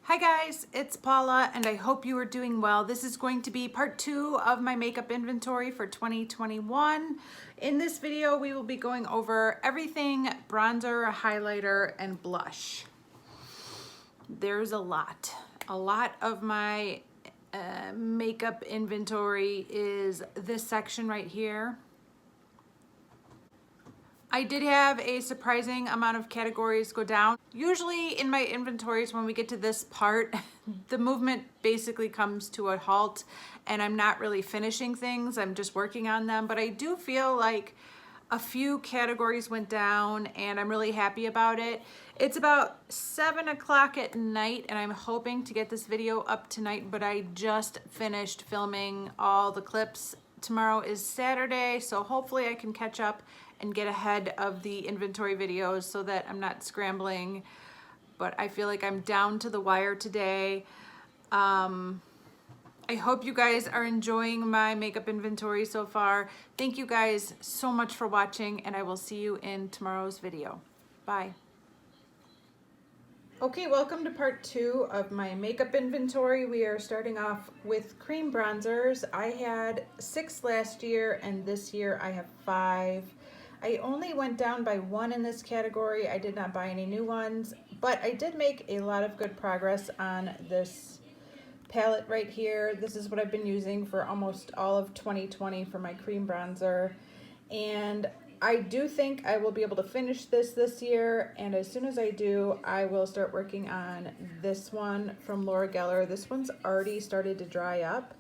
Hi guys, it's Paula and I hope you are doing well. This is going to be part 2 of my makeup inventory for 2021. In this video, we will be going over everything bronzer, highlighter, and blush. There's a lot. A lot of my makeup inventory is this section right here. I did have a surprising amount of categories go down. Usually in my inventories, when we get to this part, the movement basically comes to a halt and I'm not really finishing things. I'm just working on them, but I do feel like a few categories went down and I'm really happy about it. It's about 7 o'clock at night and I'm hoping to get this video up tonight, but I just finished filming all the clips. Tomorrow is Saturday, so hopefully I can catch up and get ahead of the inventory videos so that I'm not scrambling. But I feel like I'm down to the wire today. I hope you guys are enjoying my makeup inventory so far. Thank you guys so much for watching and I will see you in tomorrow's video. Bye. Okay, welcome to part 2 of my makeup inventory. We are starting off with cream bronzers. I had 6 last year and this year I have 5. I only went down by 1 in this category. I did not buy any new ones, but I did make a lot of good progress on this palette right here. This is what I've been using for almost all of 2020 for my cream bronzer. And I do think I will be able to finish this year. And as soon as I do, I will start working on this one from Laura Geller. This one's already started to dry up.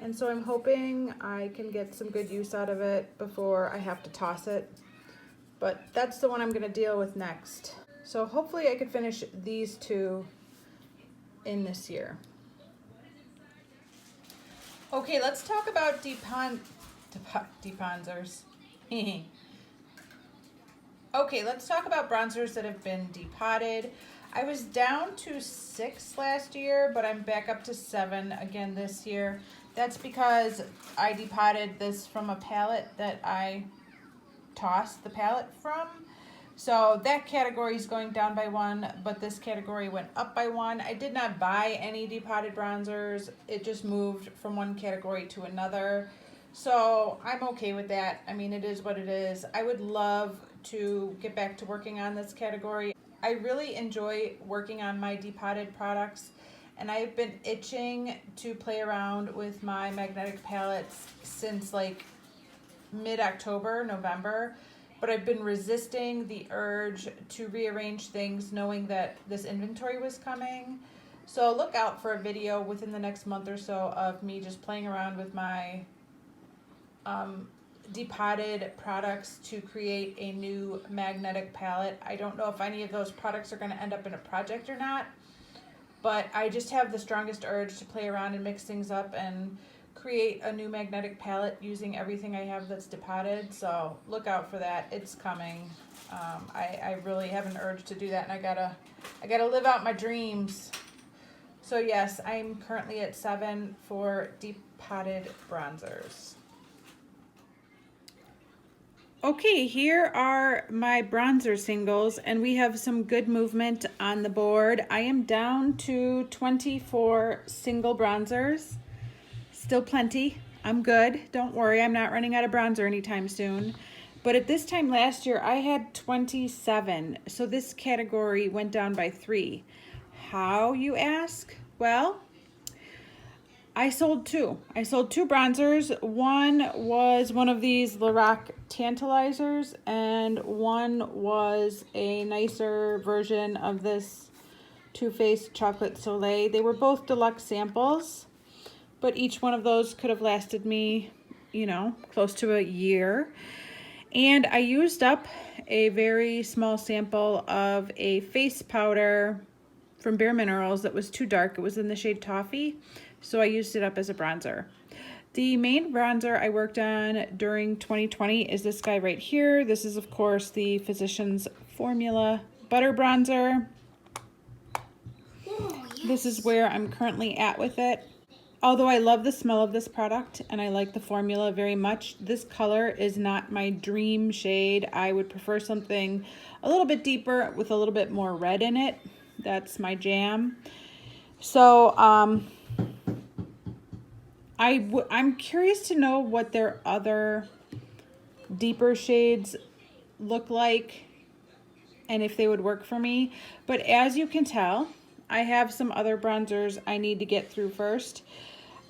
And so I'm hoping I can get some good use out of it before I have to toss it. But that's the one I'm gonna deal with next. So hopefully I could finish these 2 in this year. Okay, let's talk about debronzers. Okay, let's talk about bronzers that have been depotted. I was down to 6 last year, but I'm back up to 7 again this year. That's because I depotted this from a palette that I tossed the palette from. So that category is going down by 1, but this category went up by 1. I did not buy any depotted bronzers. It just moved from one category to another. So I'm okay with that. I mean, it is what it is. I would love to get back to working on this category. I really enjoy working on my depotted products. And I've been itching to play around with my magnetic palettes since like mid-October, November. But I've been resisting the urge to rearrange things knowing that this inventory was coming. So look out for a video within the next month or so of me just playing around with my depotted products to create a new magnetic palette. I don't know if any of those products are going to end up in a project or not. But I just have the strongest urge to play around and mix things up and create a new magnetic palette using everything I have that's depotted. So look out for that. It's coming. I really have an urge to do that, and I gotta live out my dreams. So yes, I'm currently at 7 for depotted bronzers. Okay, here are my bronzer singles, and we have some good movement on the board. I am down to 24 single bronzers. Still plenty. I'm good. Don't worry, I'm not running out of bronzer anytime soon. But at this time last year, I had 27. So this category went down by 3. How, you ask? Well, I sold 2. I sold 2 bronzers. One was one of these Lorac Tantalizers, and one was a nicer version of this Too Faced Chocolate Soleil. They were both deluxe samples, but each one of those could have lasted me, you know, close to a year. And I used up a very small sample of a face powder from Bare Minerals that was too dark. It was in the shade Toffee, so I used it up as a bronzer. The main bronzer I worked on during 2020 is this guy right here. This is, of course, the Physicians Formula Butter Bronzer. Oh, yes. This is where I'm currently at with it. Although I love the smell of this product and I like the formula very much, this color is not my dream shade. I would prefer something a little bit deeper with a little bit more red in it. That's my jam. So I'm curious to know what their other deeper shades look like and if they would work for me. But as you can tell, I have some other bronzers I need to get through first.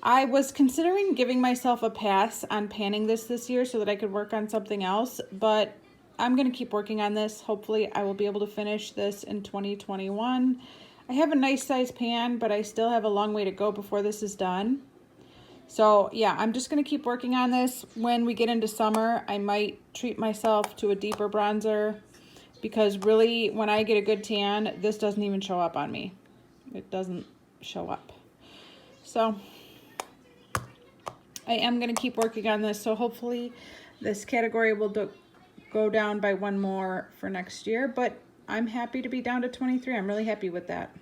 I was considering giving myself a pass on panning this year so that I could work on something else, but I'm going to keep working on this. Hopefully I will be able to finish this in 2021. I have a nice size pan, but I still have a long way to go before this is done. So yeah, I'm just going to keep working on this. When we get into summer, I might treat myself to a deeper bronzer, because really when I get a good tan, this doesn't even show up on me. It doesn't show up. So I am going to keep working on this. So hopefully this category will go down by one more for next year, but I'm happy to be down to 23. I'm really happy with that.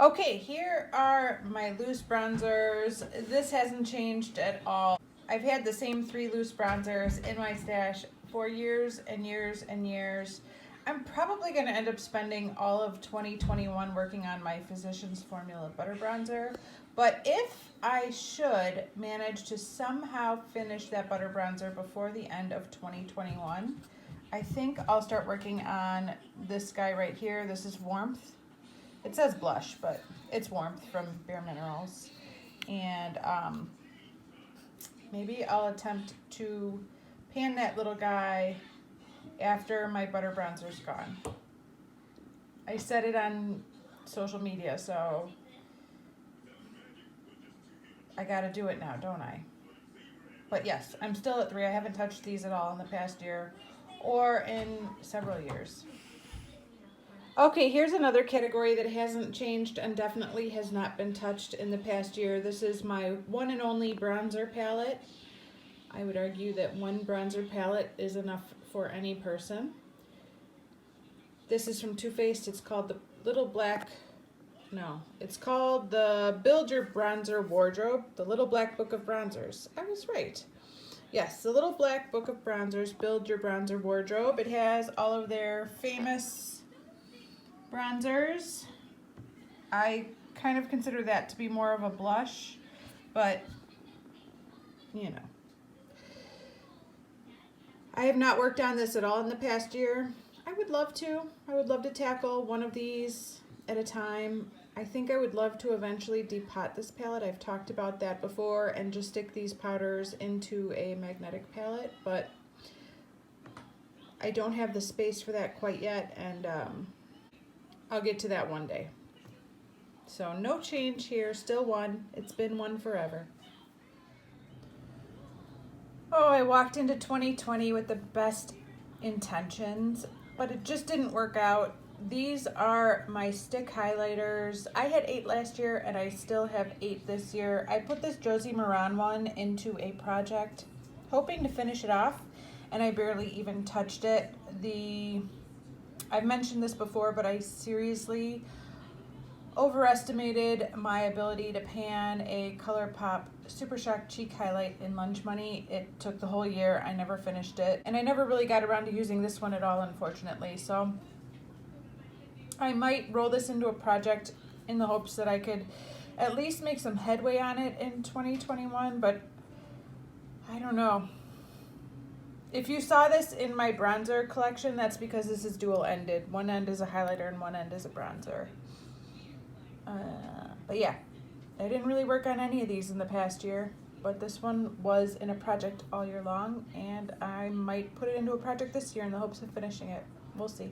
Okay, here are my loose bronzers. This hasn't changed at all. I've had the same 3 loose bronzers in my stash for years and years and years. I'm probably going to end up spending all of 2021 working on my Physicians Formula Butter Bronzer. But if I should manage to somehow finish that butter bronzer before the end of 2021, I think I'll start working on this guy right here. This is Warmth. It says blush, but it's Warmth from Bare Minerals. And maybe I'll attempt to pan that little guy after my butter bronzer's gone. I said it on social media, so I gotta do it now, don't I? But yes, I'm still at 3. I haven't touched these at all in the past year or in several years. Okay, here's another category that hasn't changed and definitely has not been touched in the past year. This is my one and only bronzer palette. I would argue that one bronzer palette is enough for any person. This is from Too Faced. It's called the it's called the Build Your Bronzer Wardrobe, the Little Black Book of Bronzers. I was right. Yes, the Little Black Book of Bronzers, Build Your Bronzer Wardrobe. It has all of their famous bronzers. I kind of consider that to be more of a blush, but you know. I have not worked on this at all in the past year. I would love to. I would love to tackle one of these at a time. I think I would love to eventually depot this palette. I've talked about that before, and just stick these powders into a magnetic palette, but I don't have the space for that quite yet, and I'll get to that one day. So no change here, still 1. It's been 1 forever. Oh, I walked into 2020 with the best intentions, but it just didn't work out. These are my stick highlighters. I had 8 last year and I still have 8 this year. I put this Josie Moran one into a project hoping to finish it off, and I barely even touched it. I've mentioned this before, but I seriously overestimated my ability to pan a Colourpop Super Shock Cheek Highlight in Lunch Money. It took the whole year. I never finished it, and I never really got around to using this one at all, unfortunately. So I might roll this into a project in the hopes that I could at least make some headway on it in 2021, but I don't know. If you saw this in my bronzer collection, that's because this is dual-ended. One end is a highlighter and one end is a bronzer. But yeah, I didn't really work on any of these in the past year, but this one was in a project all year long, and I might put it into a project this year in the hopes of finishing it. We'll see.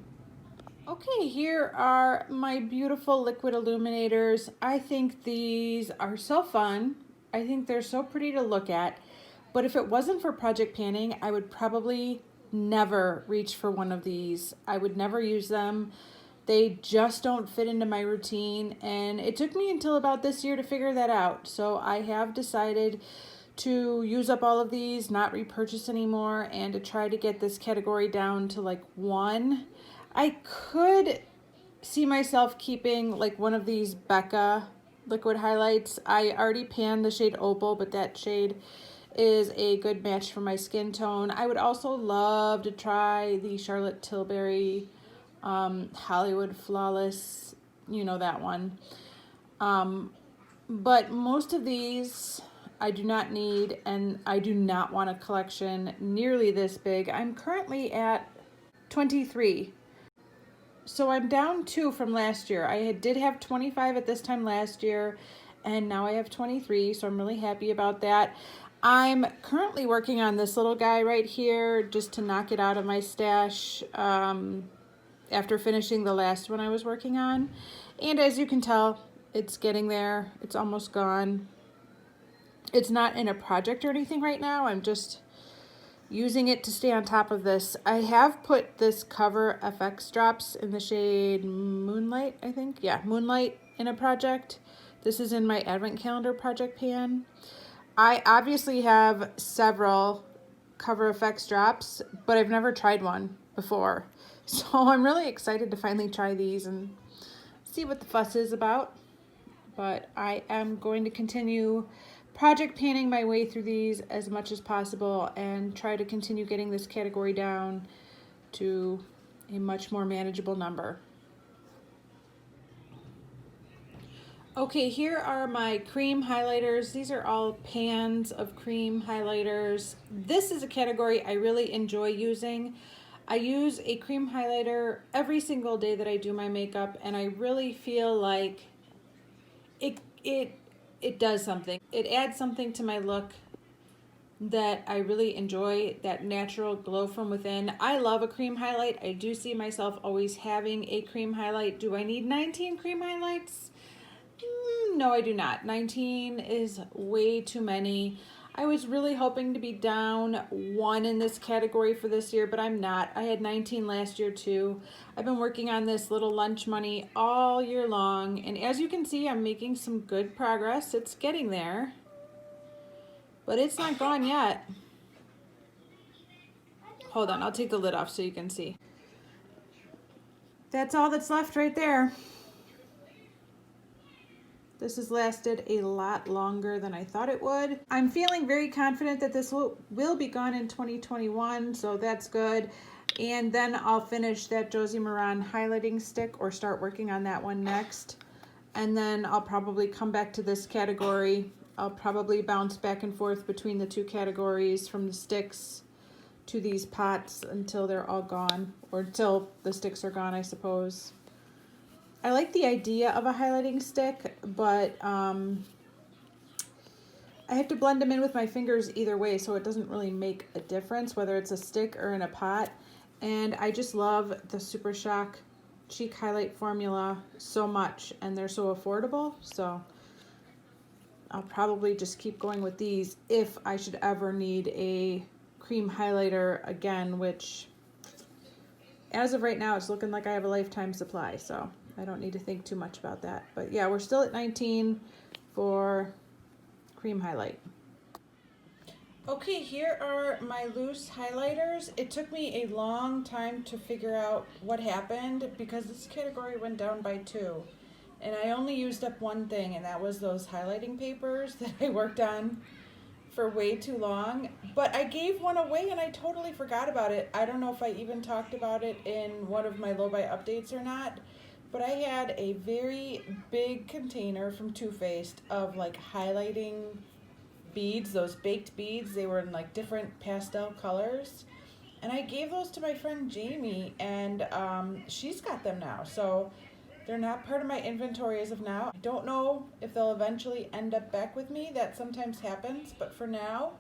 Okay, here are my beautiful liquid illuminators. I think these are so fun. I think they're so pretty to look at, but if it wasn't for project panning, I would probably never reach for one of these. I would never use them. They just don't fit into my routine, and it took me until about this year to figure that out. So I have decided to use up all of these, not repurchase anymore, and to try to get this category down to like 1. I could see myself keeping like one of these Becca liquid highlights. I already panned the shade Opal, but that shade is a good match for my skin tone. I would also love to try the Charlotte Tilbury Hollywood Flawless, you know that one. But most of these I do not need, and I do not want a collection nearly this big. I'm currently at 23. So I'm down 2 from last year. did have 25 at this time last year, and now I have 23, so I'm really happy about that. I'm currently working on this little guy right here just to knock it out of my stash after finishing the last one I was working on. And as you can tell, it's getting there. It's almost gone. It's not in a project or anything right now. I'm just using it to stay on top of this. I have put this Cover FX drops in the shade Moonlight, I think. Yeah, Moonlight in a project. This is in my Advent Calendar project pan. I obviously have several Cover FX drops, but I've never tried one before. So I'm really excited to finally try these and see what the fuss is about. But I am going to continue project panning my way through these as much as possible and try to continue getting this category down to a much more manageable number. Okay, here are my cream highlighters. These are all pans of cream highlighters. This is a category I really enjoy using. I use a cream highlighter every single day that I do my makeup, and I really feel like it does something. It adds something to my look that I really enjoy, that natural glow from within. I love a cream highlight. I do see myself always having a cream highlight. Do I need 19 cream highlights? No, I do not. 19 is way too many. I was really hoping to be down 1 in this category for this year, but I'm not. I had 19 last year too. I've been working on this little lunch money all year long, and as you can see, I'm making some good progress. It's getting there, but it's not gone yet. Hold on, I'll take the lid off so you can see. That's all that's left right there. This has lasted a lot longer than I thought it would. I'm feeling very confident that this will be gone in 2021, so that's good. And then I'll finish that Josie Maran highlighting stick, or start working on that one next. And then I'll probably come back to this category. I'll probably bounce back and forth between the two categories, from the sticks to these pots, until they're all gone, or until the sticks are gone, I suppose. I like the idea of a highlighting stick, but I have to blend them in with my fingers either way, so it doesn't really make a difference whether it's a stick or in a pot. And I just love the Super Shock Cheek Highlight Formula so much, and they're so affordable, so I'll probably just keep going with these if I should ever need a cream highlighter again, which as of right now, it's looking like I have a lifetime supply, so I don't need to think too much about that. But yeah, we're still at 19 for cream highlight. Okay, here are my loose highlighters. It took me a long time to figure out what happened, because this category went down by 2. And I only used up one thing, and that was those highlighting papers that I worked on for way too long. But I gave one away and I totally forgot about it. I don't know if I even talked about it in one of my low buy updates or not. But I had a very big container from Too Faced of like highlighting beads, those baked beads. They were in like different pastel colors. And I gave those to my friend Jamie, and she's got them now. So they're not part of my inventory as of now. I don't know if they'll eventually end up back with me. That sometimes happens. But for now,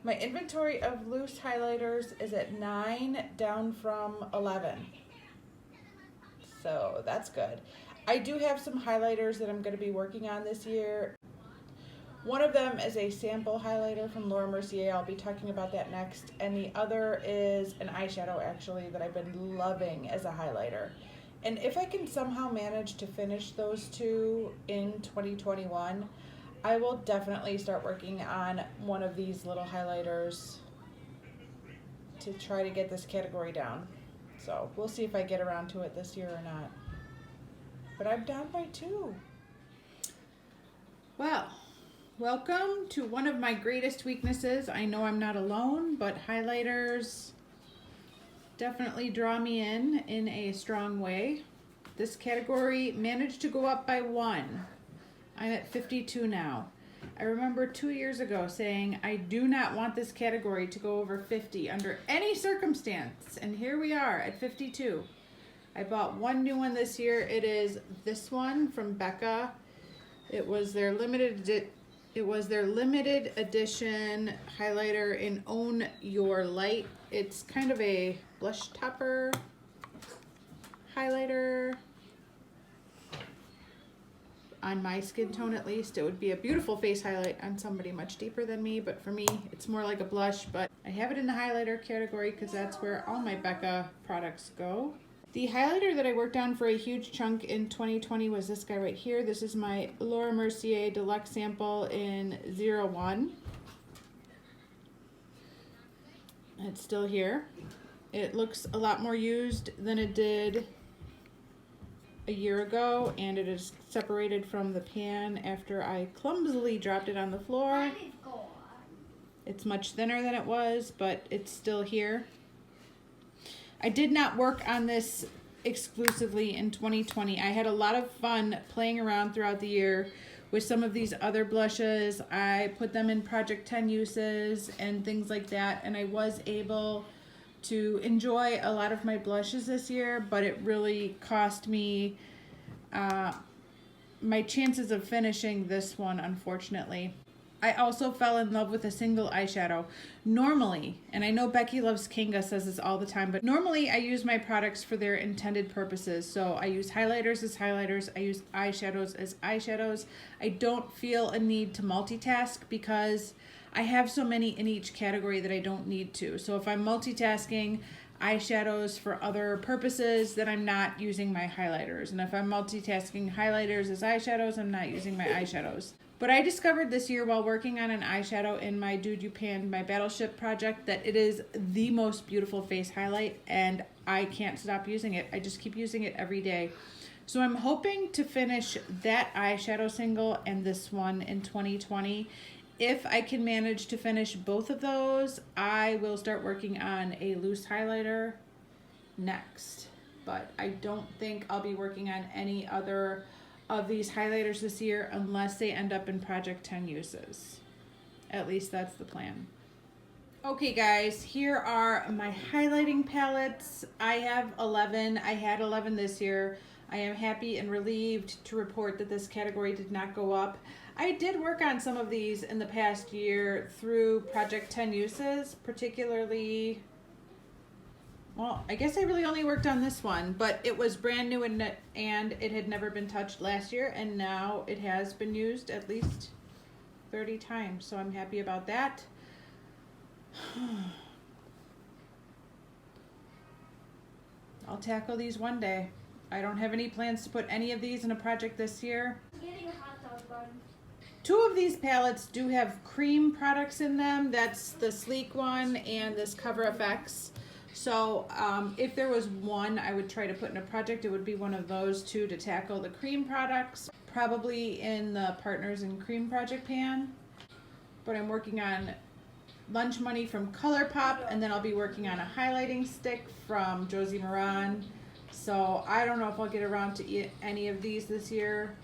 my inventory of loose highlighters is at 9, down from 11. So that's good. I do have some highlighters that I'm going to be working on this year. One of them is a sample highlighter from Laura Mercier. I'll be talking about that next. And the other is an eyeshadow, actually, that I've been loving as a highlighter. And if I can somehow manage to finish those two in 2021, I will definitely start working on one of these little highlighters to try to get this category down. So we'll see if I get around to it this year or not. But I'm down by 2. Well, welcome to one of my greatest weaknesses. I know I'm not alone, but highlighters definitely draw me in a strong way. This category managed to go up by 1. I'm at 52 now. I remember 2 years ago saying I do not want this category to go over 50 under any circumstance, and here we are at 52. I bought one new one this year. It is this one from Becca. It was their limited edition highlighter in Own Your Light. It's kind of a blush topper highlighter. On my skin tone, at least, it would be a beautiful face highlight on somebody much deeper than me, but for me it's more like a blush. But I have it in the highlighter category because that's where all my Becca products go. The highlighter that I worked on for a huge chunk in 2020 was this guy right here. This is my Laura Mercier Deluxe sample in 01. It's still here. It looks a lot more used than it did a year ago, and it is separated from the pan after I clumsily dropped it on the floor. It's much thinner than it was, but it's still here. I did not work on this exclusively in 2020. I had a lot of fun playing around throughout the year with some of these other blushes. I put them in Project 10 uses and things like that, and I was able to enjoy a lot of my blushes this year, but it really cost me my chances of finishing this one, unfortunately. I also fell in love with a single eyeshadow. Normally, and I know Becky Loves Kinga says this all the time, but normally I use my products for their intended purposes. So I use highlighters as highlighters, I use eyeshadows as eyeshadows. I don't feel a need to multitask because I have so many in each category that I don't need to. So if I'm multitasking eyeshadows for other purposes, then I'm not using my highlighters. And if I'm multitasking highlighters as eyeshadows, I'm not using my eyeshadows. But I discovered this year while working on an eyeshadow in my Dude You Panned My Battleship project that it is the most beautiful face highlight, and I can't stop using it. I just keep using it every day. So I'm hoping to finish that eyeshadow single and this one in 2020. If I can manage to finish both of those, I will start working on a loose highlighter next. But I don't think I'll be working on any other of these highlighters this year unless they end up in Project 10 uses. At least that's the plan. Okay guys, here are my highlighting palettes. I have 11. I had 11 this year. I am happy and relieved to report that this category did not go up. I did work on some of these in the past year through Project 10 uses, particularly, well, I guess I really only worked on this one, but it was brand new and it had never been touched last year, and now it has been used at least 30 times, so I'm happy about that. I'll tackle these one day. I don't have any plans to put any of these in a project this year. Getting a hot dog bun. 2 of these palettes do have cream products in them. That's the Sleek one and this Cover FX. So if there was one I would try to put in a project, it would be one of those 2 to tackle the cream products, probably in the Partners in Cream project pan. But I'm working on Lunch Money from Colourpop, and then I'll be working on a highlighting stick from Josie Moran. So I don't know if I'll get around to eat any of these this year.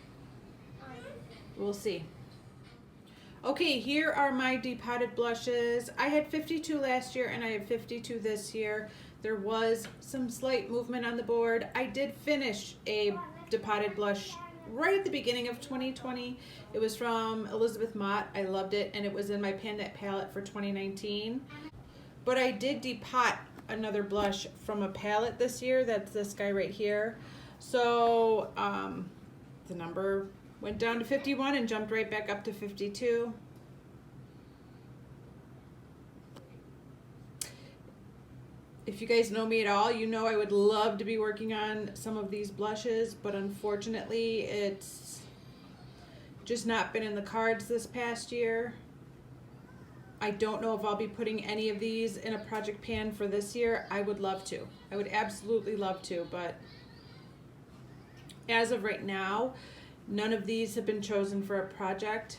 We'll see. Okay, here are my depotted blushes. I had 52 last year and I have 52 this year. There was some slight movement on the board. I did finish a depotted blush right at the beginning of 2020. It was from Elizabeth Mott. I loved it, and it was in my Pan That palette for 2019. But I did depot another blush from a palette this year. That's this guy right here. So the number went down to 51 and jumped right back up to 52. If you guys know me at all, you know I would love to be working on some of these blushes, but unfortunately it's just not been in the cards this past year. I don't know if I'll be putting any of these in a project pan for this year. I would love to. I would absolutely love to, but as of right now, none of these have been chosen for a project.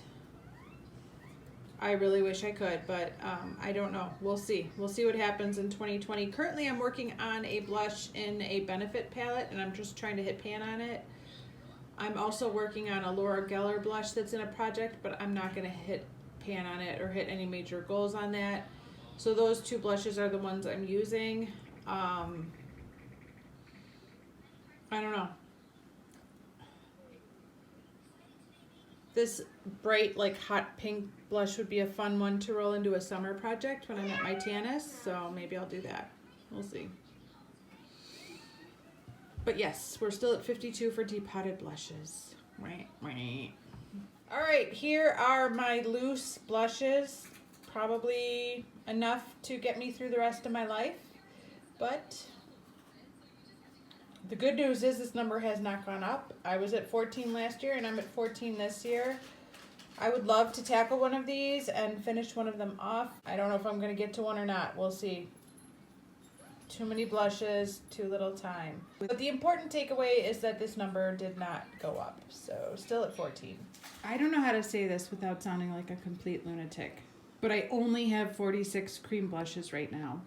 I really wish I could, but I don't know. We'll see. We'll see what happens in 2020. Currently, I'm working on a blush in a Benefit palette, and I'm just trying to hit pan on it. I'm also working on a Laura Geller blush that's in a project, but I'm not going to hit pan on it or hit any major goals on that. So those two blushes are the ones I'm using. I don't know. This bright, like hot pink blush would be a fun one to roll into a summer project when I'm at my tannist, so maybe I'll do that. We'll see. But yes, we're still at 52 for depotted blushes. All right, here are my loose blushes. Probably enough to get me through the rest of my life, but the good news is this number has not gone up. I was at 14 last year and I'm at 14 this year. I would love to tackle one of these and finish one of them off. I don't know if I'm going to get to one or not. We'll see. Too many blushes, too little time. But the important takeaway is that this number did not go up. So still at 14. I don't know how to say this without sounding like a complete lunatic, but I only have 46 cream blushes right now.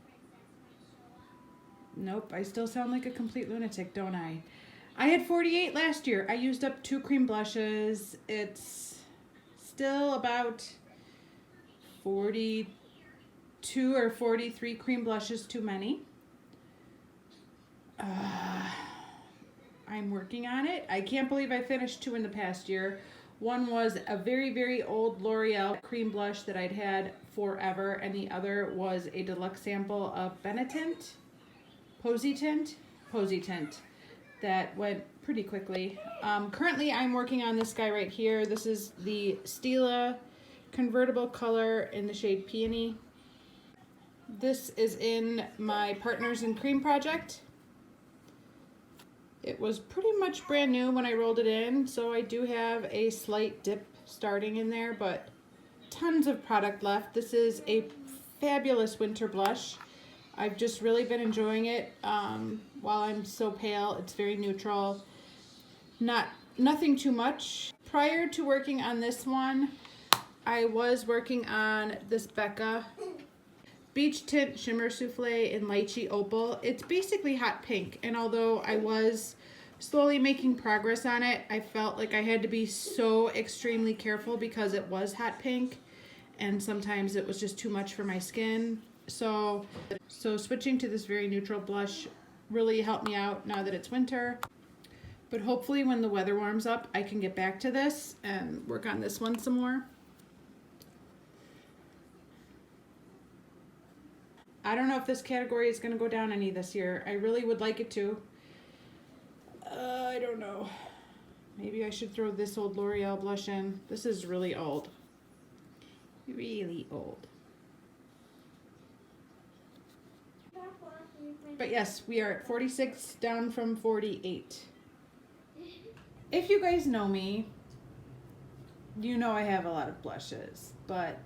Nope, I still sound like a complete lunatic, don't I? I had 48 last year. I used up 2 cream blushes. It's still about 42 or 43 cream blushes too many. I'm working on it. I can't believe I finished 2 in the past year. One was a very, very old L'Oreal cream blush that I'd had forever, and the other was a deluxe sample of Benetint. Posy tint that went pretty quickly. Currently I'm working on this guy right here. This is the Stila convertible color in the shade Peony. This is in my Partners in Cream project. It was pretty much brand new when I rolled it in, so I do have a slight dip starting in there, but tons of product left. This is a fabulous winter blush. I've just really been enjoying it while I'm so pale. It's very neutral, nothing too much. Prior to working on this one, I was working on this Becca Beach Tint Shimmer Souffle in Lychee Opal. It's basically hot pink, and although I was slowly making progress on it, I felt like I had to be so extremely careful because it was hot pink, and sometimes it was just too much for my skin. So switching to this very neutral blush really helped me out now that it's winter. But hopefully when the weather warms up, I can get back to this and work on this one some more. I don't know if this category is going to go down any this year. I really would like it to. I don't know. Maybe I should throw this old L'Oreal blush in. This is really old. Really old. But yes, we are at 46, down from 48. If you guys know me, you know I have a lot of blushes, but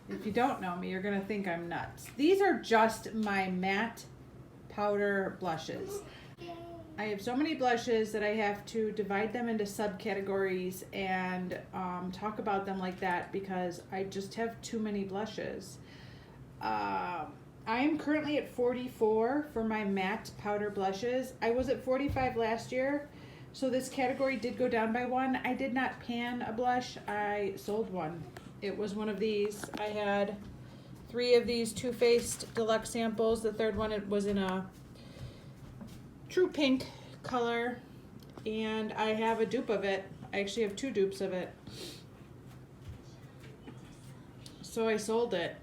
if you don't know me, you're going to think I'm nuts. These are just my matte powder blushes. I have so many blushes that I have to divide them into subcategories and talk about them like that because I just have too many blushes. I am currently at 44 for my matte powder blushes. I was at 45 last year, so this category did go down by 1. I did not pan a blush. I sold one. It was one of these. I had 3 of these Too Faced deluxe samples. The third one, it was in a true pink color, and I have a dupe of it. I actually have 2 dupes of it. So I sold it.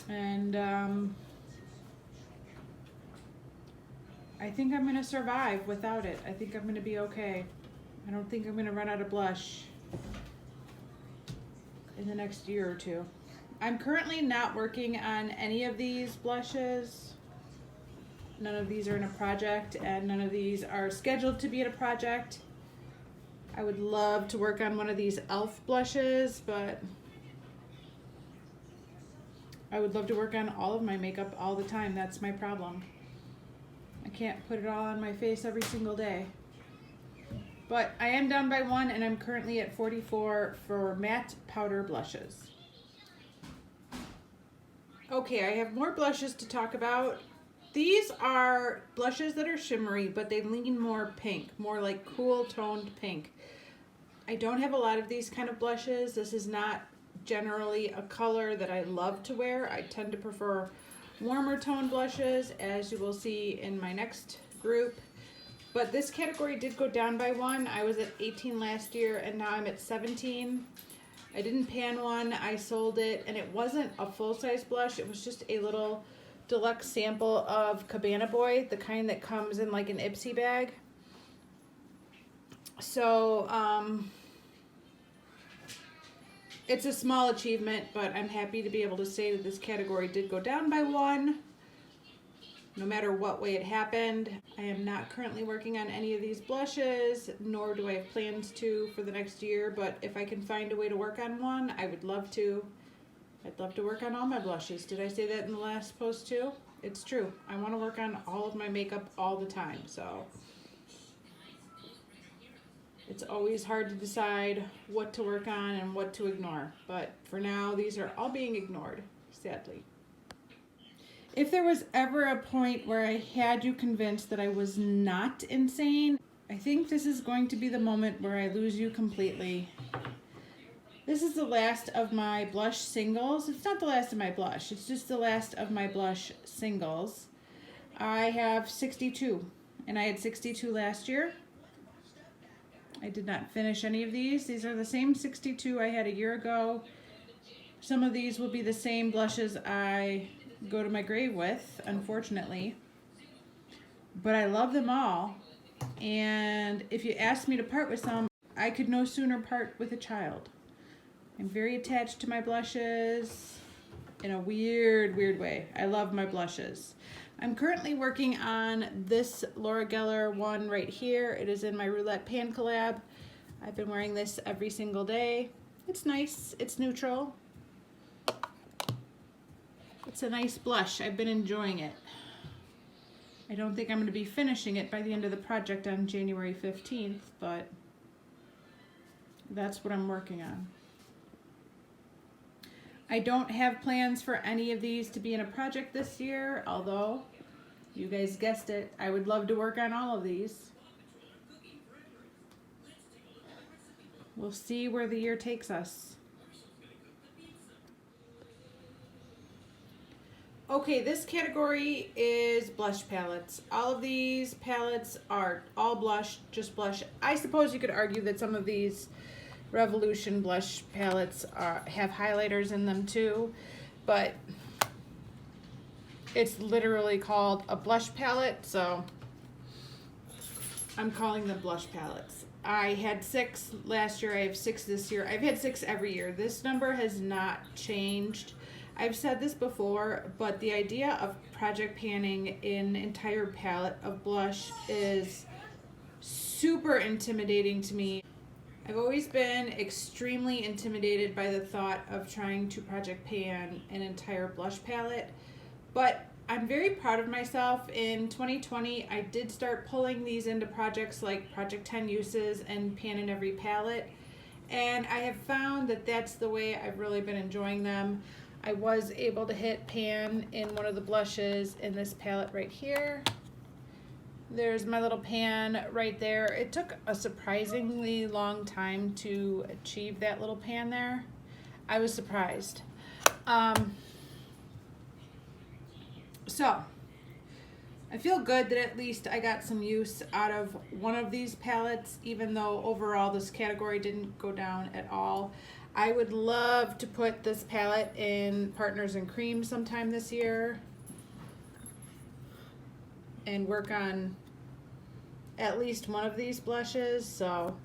And I think I'm going to survive without it. I think I'm going to be okay. I don't think I'm going to run out of blush in the next year or 2. I'm currently not working on any of these blushes. None of these are in a project, and none of these are scheduled to be in a project. I would love to work on one of these e.l.f. blushes, but I would love to work on all of my makeup all the time. That's my problem. I can't put it all on my face every single day. But I am down by 1, and I'm currently at 44 for matte powder blushes. Okay, I have more blushes to talk about. These are blushes that are shimmery, but they lean more pink, more like cool toned pink. I don't have a lot of these kind of blushes. This is not generally a color that I love to wear. I tend to prefer warmer tone blushes, as you will see in my next group. But this category did go down by 1. I was at 18 last year, and now I'm at 17. I didn't pan one, I sold it, and it wasn't a full-size blush. It was just a little deluxe sample of Cabana Boy, the kind that comes in like an Ipsy bag. So, it's a small achievement, but I'm happy to be able to say that this category did go down by 1. No matter what way it happened. I am not currently working on any of these blushes, nor do I have plans to for the next year, but if I can find a way to work on one, I would love to. I'd love to work on all my blushes. Did I say that in the last post too? It's true. I want to work on all of my makeup all the time, so it's always hard to decide what to work on and what to ignore, but for now, these are all being ignored, sadly. If there was ever a point where I had you convinced that I was not insane, I think this is going to be the moment where I lose you completely. This is the last of my blush singles. It's not the last of my blush, it's just the last of my blush singles. I have 62, and I had 62 last year. I did not finish any of these. These are the same 62 I had a year ago. Some of these will be the same blushes I go to my grave with, unfortunately, but I love them all, and if you asked me to part with some, I could no sooner part with a child. I'm very attached to my blushes in a weird way. I love my blushes. I'm currently working on this Laura Geller one right here. It is in my Roulette Pan collab. I've been wearing this every single day. It's nice, it's neutral. It's a nice blush. I've been enjoying it. I don't think I'm going to be finishing it by the end of the project on January 15th, but that's what I'm working on. I don't have plans for any of these to be in a project this year, although, you guys guessed it, I would love to work on all of these. We'll see where the year takes us. Okay, this category is blush palettes. All of these palettes are all blush, just blush. I suppose you could argue that some of these Revolution blush palettes have highlighters in them too, but it's literally called a blush palette, so I'm calling them blush palettes. I had 6 last year, I have 6 this year. I've had 6 every year. This number has not changed. I've said this before, but the idea of project panning an entire palette of blush is super intimidating to me. I've always been extremely intimidated by the thought of trying to project pan an entire blush palette, but I'm very proud of myself. In 2020, I did start pulling these into projects like Project 10 Uses and Pan in Every Palette, and I have found that that's the way I've really been enjoying them. I was able to hit pan in one of the blushes in this palette right here. There's my little pan right there. It took a surprisingly long time to achieve that little pan there. I was surprised. So, I feel good that at least I got some use out of one of these palettes, even though overall this category didn't go down at all. I would love to put this palette in Partners in Cream sometime this year and work on at least one of these blushes, so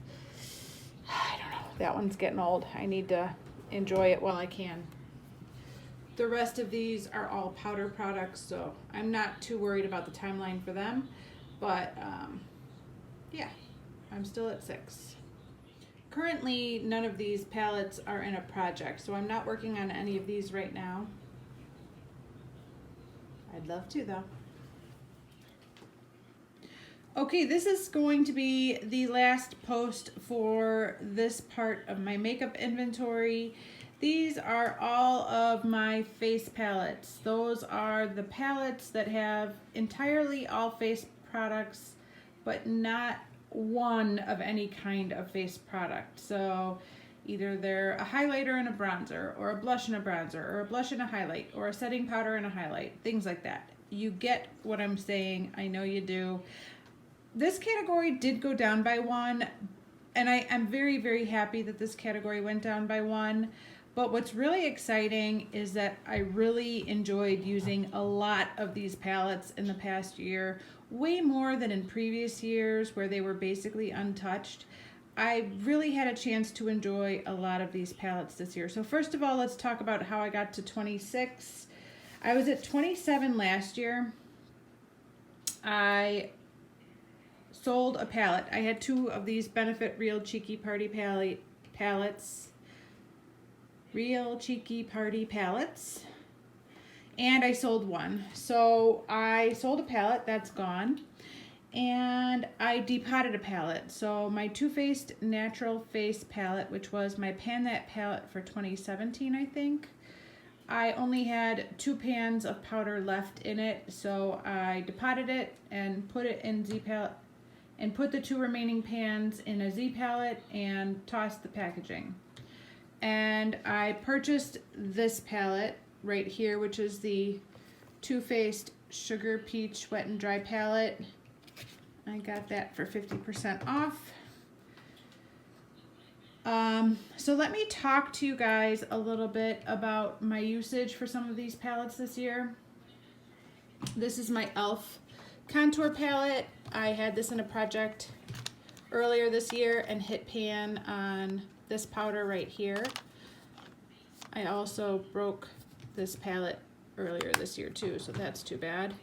I don't know, that one's getting old. I need to enjoy it while I can. The rest of these are all powder products, so I'm not too worried about the timeline for them, but yeah, I'm still at 6. Currently, none of these palettes are in a project, so I'm not working on any of these right now. I'd love to, though. Okay, this is going to be the last post for this part of my makeup inventory. These are all of my face palettes. Those are the palettes that have entirely all face products, but not one of any kind of face product. So either they're a highlighter and a bronzer, or a blush and a bronzer, or a blush and a highlight, or a setting powder and a highlight, things like that. You get what I'm saying. I know you do. This category did go down by one, and I'm very, very happy that this category went down by one. But what's really exciting is that I really enjoyed using a lot of these palettes in the past year, way more than in previous years where they were basically untouched. I really had a chance to enjoy a lot of these palettes this year. So first of all, let's talk about how I got to 26. I was at 27 last year. I sold a palette. I had two of these Benefit Real Cheeky Party palettes. Real Cheeky Party palettes. And I sold one. So I sold a palette, that's gone. And I depotted a palette. So my Too Faced Natural Face palette, which was my Pan That palette for 2017, I think. I only had 2 pans of powder left in it, so I depotted it and put it in Z palette, and put the 2 remaining pans in a Z palette and tossed the packaging. And I purchased this palette right here, which is the Too Faced Sugar Peach Wet and Dry palette. I got that for 50% off. So let me talk to you guys a little bit about my usage for some of these palettes this year. This is my e.l.f. contour palette. I had this in a project earlier this year and hit pan on this powder right here. I also broke this palette earlier this year too, so that's too bad.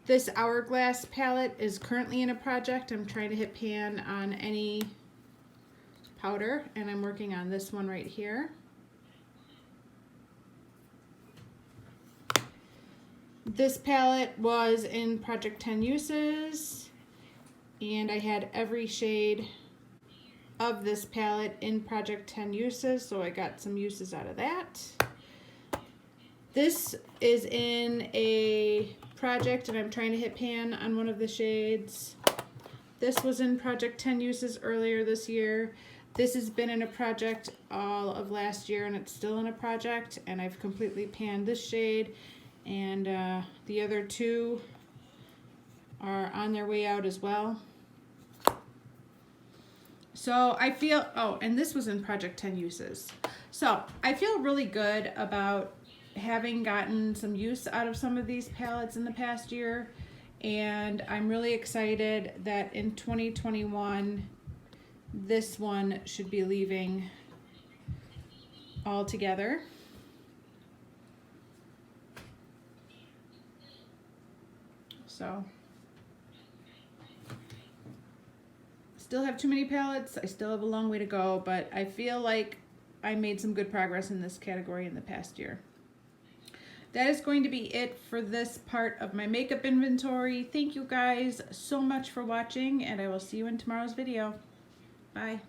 This Hourglass palette is currently in a project. I'm trying to hit pan on any powder, and I'm working on this one right here. This palette was in Project 10 Uses, and I had every shade of this palette in Project 10 Uses, so I got some uses out of that. This is in a project, and I'm trying to hit pan on one of the shades. This was in Project 10 Uses earlier this year. This has been in a project all of last year, and it's still in a project, and I've completely panned this shade, and the other 2 are on their way out as well. So I feel, oh, and this was in Project 10 Uses. So I feel really good about having gotten some use out of some of these palettes in the past year, and I'm really excited that in 2021 this one should be leaving altogether. So still have too many palettes. I still have a long way to go, but I feel like I made some good progress in this category in the past year. That is going to be it for this part of my makeup inventory. Thank you guys so much for watching, and I will see you in tomorrow's video. Bye.